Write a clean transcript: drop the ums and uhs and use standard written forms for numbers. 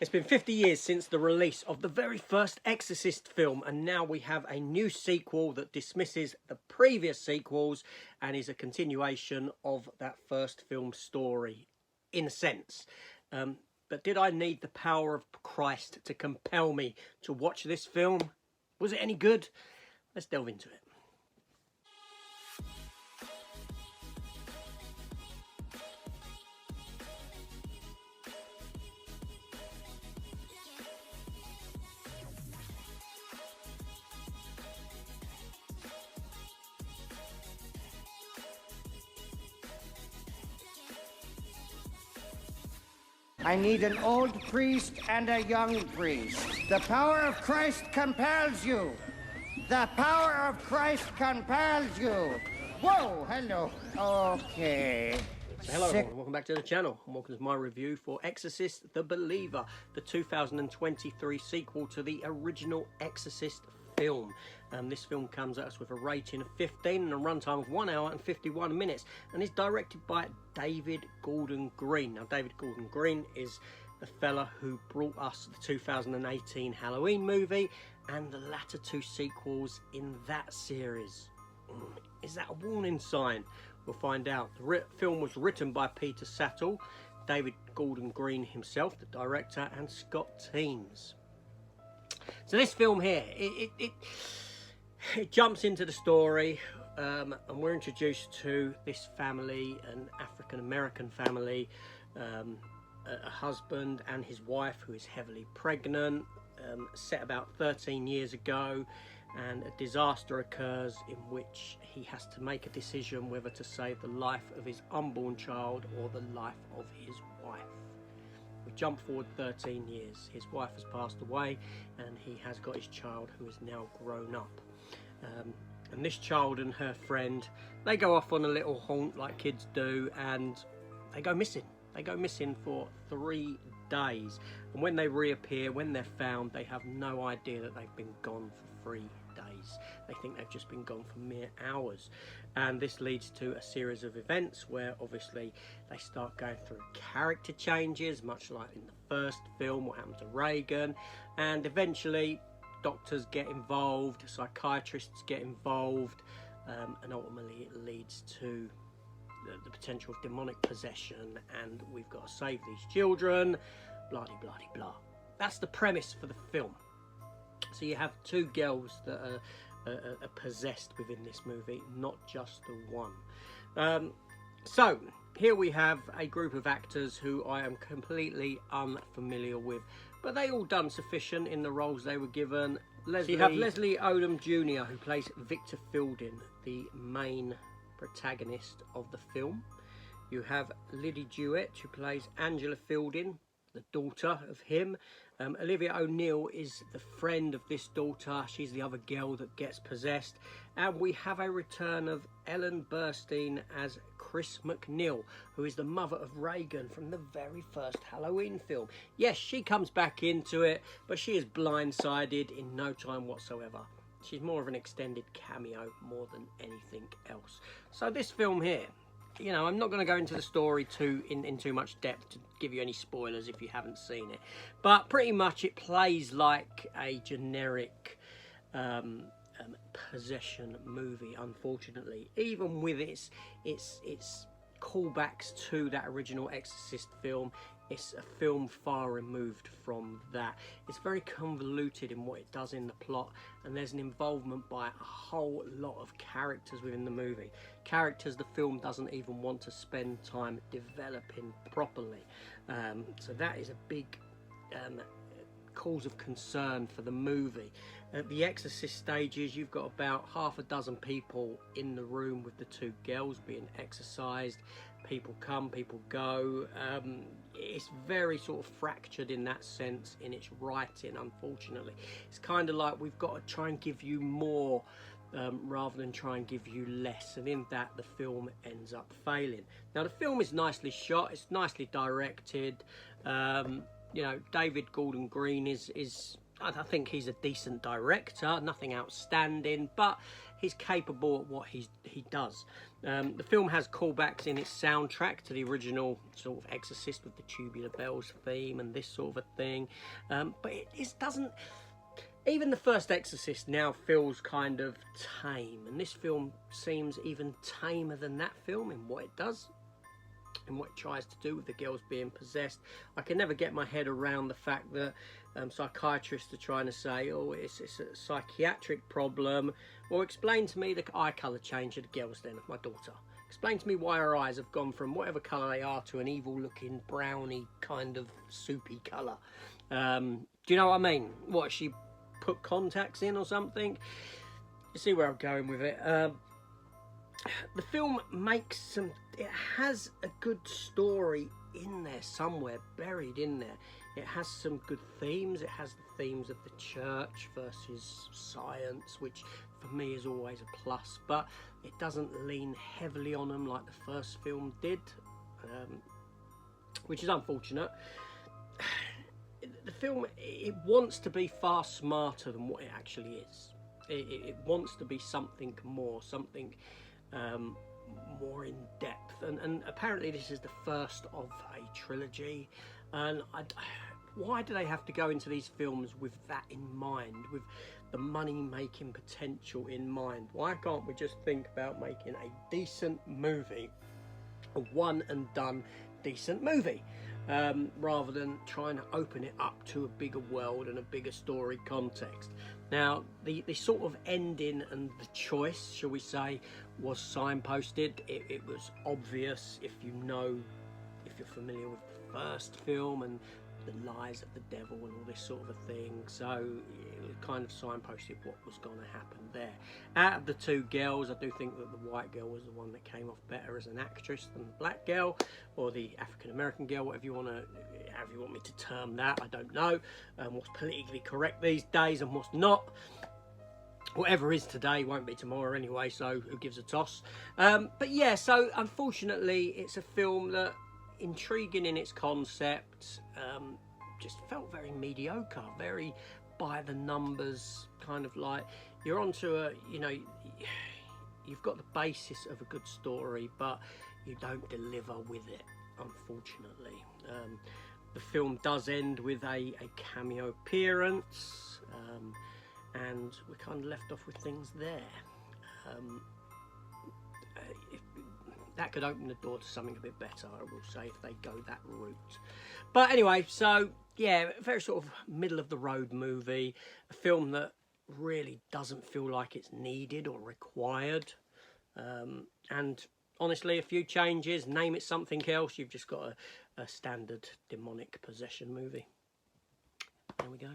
It's been 50 years since the release of the very first Exorcist film, and now we have a new sequel that dismisses the previous sequels and is a continuation of that first film story, in a sense. But did I need the power of Christ to compel me to watch this film? Was it any good? Let's delve into it. I need an old priest and a young priest. The power of Christ compels you. The power of Christ compels you. Whoa, hello. Okay. So hello everyone, welcome back to the channel and welcome to my review for Exorcist the Believer, the 2023 sequel to the original Exorcist film. This film comes at us with a rating of 15 and a runtime of 1 hour and 51 minutes and is directed by David Gordon Green. Now David Gordon Green is the fella who brought us the 2018 Halloween movie and the latter two sequels in that series. Is that a warning sign? We'll find out. The film was written by Peter Sattel, David Gordon Green himself, the director, and Scott Teems. So this film here, it jumps into the story, and we're introduced to this family, an African-American family, a husband and his wife who is heavily pregnant, set about 13 years ago, and a disaster occurs in which he has to make a decision whether to save the life of his unborn child or the life of his wife. We jump forward 13 years. His wife has passed away and he has got his child who is now grown up. And this child and her friend, they go off on a little haunt like kids do and they go missing. They go missing for 3 days. And when they reappear, when they're found, they have no idea that they've been gone for 3 days. They think they've just been gone for mere hours. And this leads to a series of events where obviously they start going through character changes, much like in the first film, what happened to Reagan. And eventually doctors get involved, psychiatrists get involved, and ultimately it leads to the potential of demonic possession, and we've got to save these children, blah de blah de blah. That's the premise for the film. So you have 2 girls that are possessed within this movie, not just the one. So here we have a group of actors who I am completely unfamiliar with, but they all done sufficient in the roles they were given. So you have Leslie Odom Jr. who plays Victor Fielding, the main protagonist of the film. You have Liddy Jewett who plays Angela Fielding, the daughter of him. Olivia O'Neill is the friend of this daughter. She's the other girl that gets possessed. And we have a return of Ellen Burstyn as Chris McNeil, who is the mother of Reagan from the very first Halloween film. Yes, she comes back into it, but she is blindsided in no time whatsoever. She's more of an extended cameo more than anything else. So this film here, you know, I'm not going to go into the story in too much depth to give you any spoilers if you haven't seen it. But pretty much it plays like a generic possession movie, unfortunately. Even with its callbacks to that original Exorcist film, it's a film far removed from that. It's very convoluted in what it does in the plot, and there's an involvement by a whole lot of characters within the movie. Characters the film doesn't even want to spend time developing properly. So that is a big cause of concern for the movie. At the Exorcist stages, you've got about half a dozen people in the room with the 2 girls being exorcised. People come, people go. It's very sort of fractured in that sense in its writing, unfortunately. It's kind of like we've got to try and give you more rather than try and give you less, and in that the film ends up failing. Now the film is nicely shot, it's nicely directed. You know, David Gordon Green is I think he's a decent director, nothing outstanding, but he's capable at what he does. The film has callbacks in its soundtrack to the original sort of Exorcist with the Tubular Bells theme and this sort of a thing, but it doesn't. Even the first Exorcist now feels kind of tame, and this film seems even tamer than that film in what it does and what it tries to do with the girls being possessed. I can never get my head around the fact that psychiatrists are trying to say, oh, it's a psychiatric problem. Well, explain to me the eye colour change of the girls then, of my daughter. Explain to me why her eyes have gone from whatever colour they are to an evil-looking, browny, kind of soupy colour. Do you know what I mean? What, she put contacts in or something? You see where I'm going with it. The film makes some, it has a good story in there somewhere, buried in there. It has some good themes. It has the themes of the church versus science, which for me is always a plus, but it doesn't lean heavily on them like the first film did, which is unfortunate. The film, it wants to be far smarter than what it actually is. It wants to be something more, something more in depth, and apparently this is the first of a trilogy, and why do they have to go into these films with that in mind, with the money making potential in mind? Why can't we just think about making a decent movie, a one and done decent movie, rather than trying to open it up to a bigger world and a bigger story context? Now, the sort of ending and the choice, shall we say, was signposted. It was obvious if you're familiar with the first film and the lies of the devil and all this sort of a thing. So it kind of signposted what was going to happen there. Out of the two girls, I do think that the white girl was the one that came off better as an actress than the black girl, or the African American girl, however you want me to term that. I don't know what's politically correct these days and what's not. Whatever is today won't be tomorrow anyway, so who gives a toss? But yeah, so unfortunately it's a film that, intriguing in its concept, just felt very mediocre, very by the numbers, kind of like you're onto a, you've got the basis of a good story, but you don't deliver with it, unfortunately. The film does end with a cameo appearance, and we're kind of left off with things there. That could open the door to something a bit better, I will say, if they go that route. But anyway, so yeah, very sort of middle of the road movie, a film that really doesn't feel like it's needed or required. And honestly, a few changes, name it something else, you've just got a standard demonic possession movie. There we go.